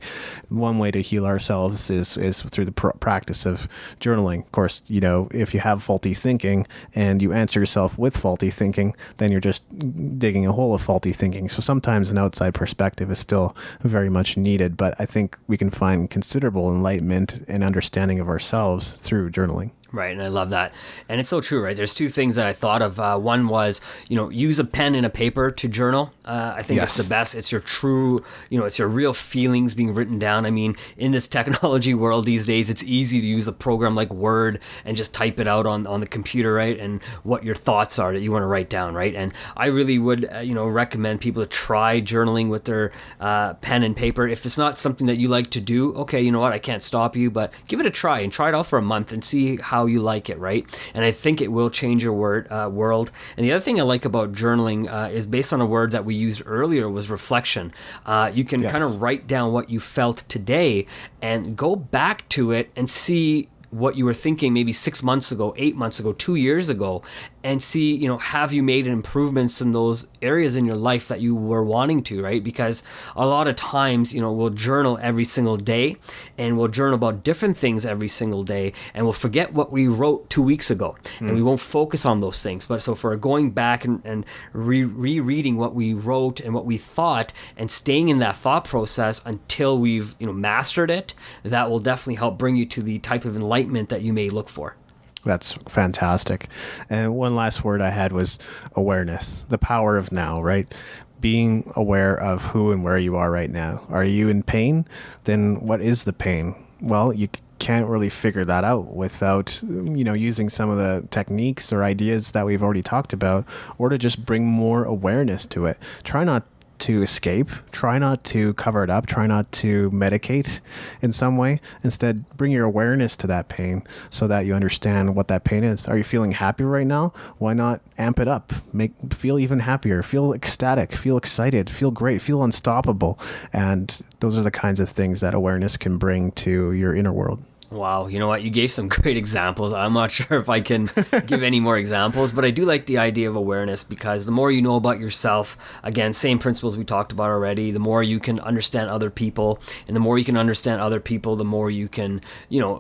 One way to heal ourselves is through the practice of journaling. Of course, if you have faulty thinking and you answer yourself with faulty thinking, then you're just digging a hole of faulty thinking. So sometimes an outside perspective is still very much needed, but I think we can find considerable enlightenment and understanding of ourselves through journaling. Right, and I love that. And it's so true, right? There's two things that I thought of. One was, use a pen and a paper to journal. I think it's the best. It's your true, it's your real feelings being written down. I mean, in this technology world these days, it's easy to use a program like Word and just type it out on the computer, right? And what your thoughts are that you want to write down, right? And I really would, recommend people to try journaling with their pen and paper. If it's not something that you like to do, okay, you know what? I can't stop you, but give it a try and try it out for a month and see how you like it, right? And I think it will change your world. And the other thing I like about journaling is based on a word that we used earlier was reflection. You can kind of write down what you felt today and go back to it and see what you were thinking maybe 6 months ago, 8 months ago, 2 years ago, and see, have you made improvements in those areas in your life that you were wanting to, right? Because a lot of times, we'll journal every single day and we'll journal about different things every single day and we'll forget what we wrote 2 weeks ago and we won't focus on those things. But so for going back and rereading what we wrote and what we thought and staying in that thought process until we've, mastered it, that will definitely help bring you to the type of enlightenment that you may look for. That's fantastic. And one last word I had was awareness, the power of now, right? Being aware of who and where you are right now. Are you in pain? Then what is the pain? Well, you can't really figure that out without, using some of the techniques or ideas that we've already talked about, or to just bring more awareness to it. Try not to escape, try not to cover it up, try not to medicate in some way. Instead, bring your awareness to that pain so that you understand what that pain is. Are you feeling happy right now? Why not amp it up? Feel even happier, feel ecstatic, feel excited, feel great, feel unstoppable. And those are the kinds of things that awareness can bring to your inner world. Wow, you know what? You gave some great examples. I'm not sure if I can give any more examples, but I do like the idea of awareness because the more you know about yourself, again, same principles we talked about already, the more you can understand other people, and the more you can understand other people, the more you can,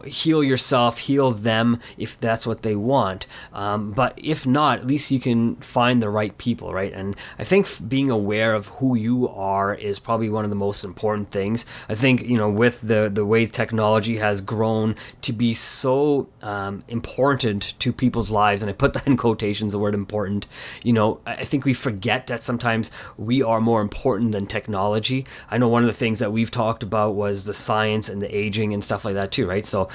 heal yourself, heal them if that's what they want. But if not, at least you can find the right people, right? And I think being aware of who you are is probably one of the most important things. I think, with the way technology has grown shown to be so important to people's lives, and I put that in quotations, the word important. I think we forget that sometimes we are more important than technology. I know one of the things that we've talked about was the science and the aging and stuff like that too, right? So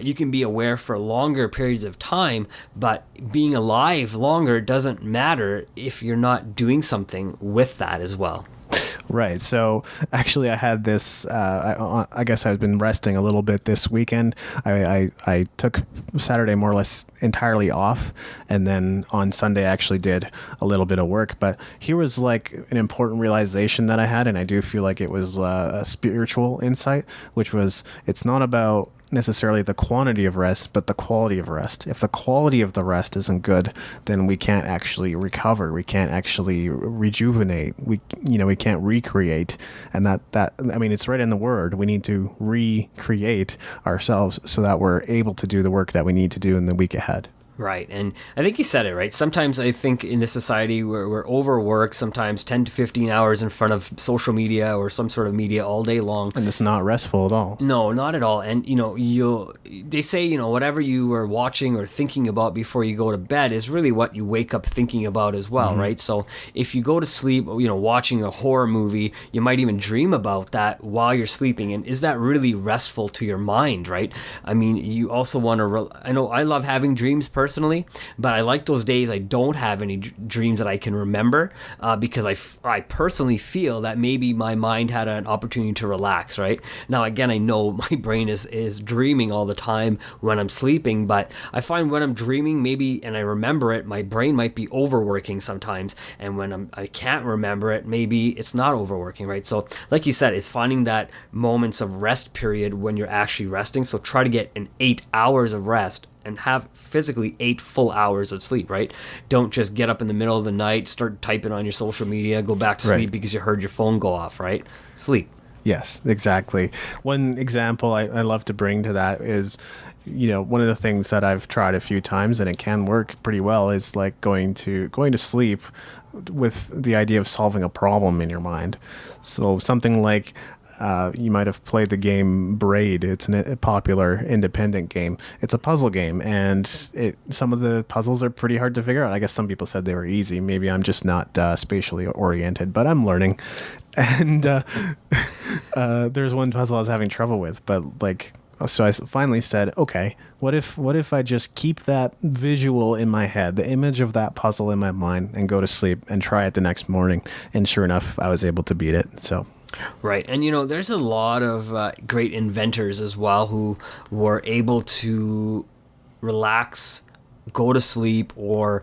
you can be aware for longer periods of time, but being alive longer doesn't matter if you're not doing something with that as well. Right. So actually, I had this. I guess I've been resting a little bit this weekend. I took Saturday more or less entirely off, and then on Sunday I actually did a little bit of work. But here was like an important realization that I had, and I do feel like it was a spiritual insight, which was it's not about necessarily the quantity of rest, but the quality of rest. If the quality of the rest isn't good, then we can't actually recover. We can't actually rejuvenate. We can't recreate. And that I mean, it's right in the word. We need to recreate ourselves so that we're able to do the work that we need to do in the week ahead. Right. And I think you said it right. Sometimes I think in this society we're overworked, sometimes 10 to 15 hours in front of social media or some sort of media all day long. And it's not restful at all. No, not at all. And, they say, whatever you are watching or thinking about before you go to bed is really what you wake up thinking about as well, right? So if you go to sleep, watching a horror movie, you might even dream about that while you're sleeping. And is that really restful to your mind, right? I mean, you also want to, I know I love having dreams personally, but I like those days I don't have any dreams that I can remember because I personally feel that maybe my mind had an opportunity to relax, right? Now, again, I know my brain is dreaming all the time when I'm sleeping, but I find when I'm dreaming, maybe, and I remember it, my brain might be overworking sometimes, and when I can't remember it, maybe it's not overworking, right? So, like you said, it's finding that moments of rest period when you're actually resting. So try to get an 8 hours of rest and have physically 8 full hours of sleep, right? Don't just get up in the middle of the night, start typing on your social media, go back to sleep because you heard your phone go off, right? Sleep. Yes, exactly. One example I love to bring to that is, one of the things that I've tried a few times and it can work pretty well is like going to sleep with the idea of solving a problem in your mind. So something like you might have played the game Braid. It's a popular independent game. It's a puzzle game, and some of the puzzles are pretty hard to figure out. I guess some people said they were easy. Maybe I'm just not spatially oriented, but I'm learning. And there's one puzzle I was having trouble with, but so I finally said, okay, what if I just keep that visual in my head, the image of that puzzle in my mind, and go to sleep and try it the next morning? And sure enough, I was able to beat it. So. Right. And, there's a lot of great inventors as well who were able to relax, go to sleep, or,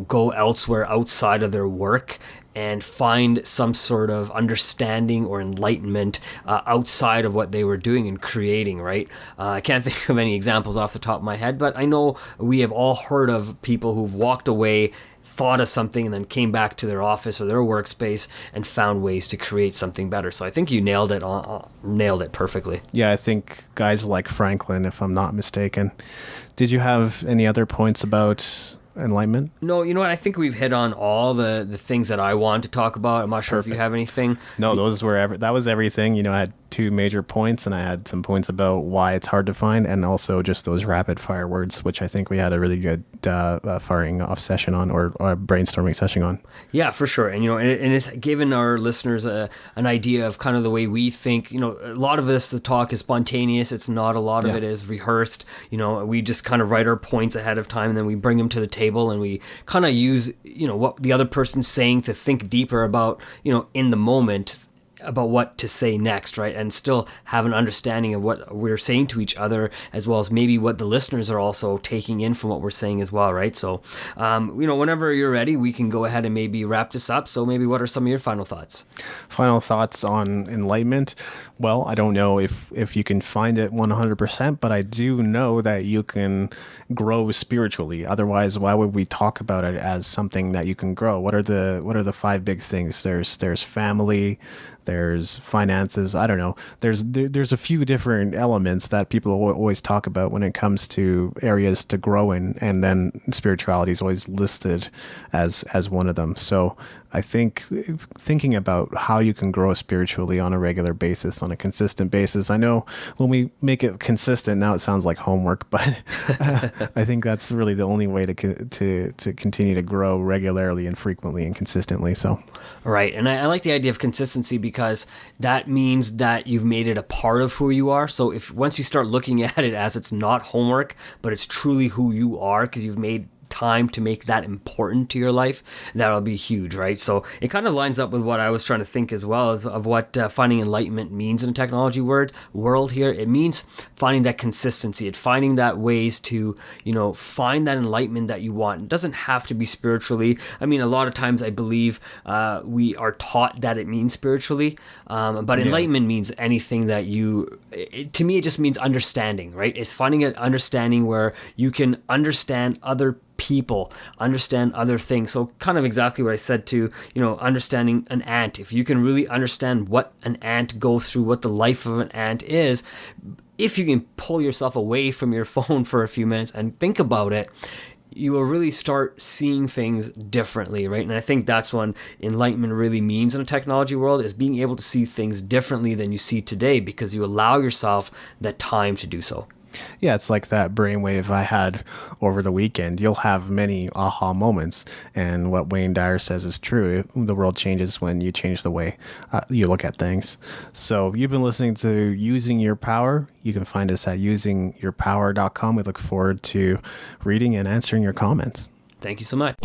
go elsewhere outside of their work and find some sort of understanding or enlightenment outside of what they were doing and creating, right? I can't think of any examples off the top of my head, but I know we have all heard of people who've walked away, thought of something, and then came back to their office or their workspace and found ways to create something better. So I think you nailed it perfectly. Yeah, I think guys like Franklin, if I'm not mistaken. Did you have any other points about Enlightenment? No, you know what? I think we've hit on all the things that I want to talk about. I'm not sure if you have anything. No, that was everything. I had 2 major points, and I had some points about why it's hard to find, and also just those rapid fire words, which I think we had a really good firing off session on, or brainstorming session on. Yeah, for sure. And and it's given our listeners an idea of kind of the way we think. A lot of the talk is spontaneous. It's not. A lot of it is rehearsed. We just kind of write our points ahead of time, and then we bring them to the table, and we kind of use what the other person's saying to think deeper about in the moment about what to say next, right? And still have an understanding of what we're saying to each other, as well as maybe what the listeners are also taking in from what we're saying as well, right? So, whenever you're ready, we can go ahead and maybe wrap this up. So maybe what are some of your final thoughts? Final thoughts on Enlightenment? Well, I don't know if you can find it 100%, but I do know that you can grow spiritually. Otherwise, why would we talk about it as something that you can grow? What are the 5 big things? There's family, there's finances. I don't know. There's a few different elements that people always talk about when it comes to areas to grow in, and then spirituality is always listed as one of them. So I think thinking about how you can grow spiritually on a regular basis, on a consistent basis. I know when we make it consistent, now it sounds like homework, but I think that's really the only way to continue to grow regularly and frequently and consistently. So, Right. And I like the idea of consistency because that means that you've made it a part of who you are. So if once you start looking at it as it's not homework, but it's truly who you are because you've made time to make that important to your life, that'll be huge, right? So it kind of lines up with what I was trying to think as well as of what finding enlightenment means in a technology world here. It means finding that consistency, it finding that ways to, find that enlightenment that you want. It doesn't have to be spiritually. I mean, a lot of times I believe we are taught that it means spiritually, but enlightenment means anything that to me, it just means understanding, right? It's finding an understanding where you can understand other people, understand other things. So kind of exactly what I said to, understanding an ant. If you can really understand what an ant goes through, what the life of an ant is, if you can pull yourself away from your phone for a few minutes and think about it, you will really start seeing things differently, right? And I think that's what enlightenment really means in a technology world, is being able to see things differently than you see today because you allow yourself that time to do so. Yeah, it's like that brainwave I had over the weekend. You'll have many aha moments. And what Wayne Dyer says is true. The world changes when you change the way you look at things. So you've been listening to Using Your Power. You can find us at usingyourpower.com. We look forward to reading and answering your comments. Thank you so much.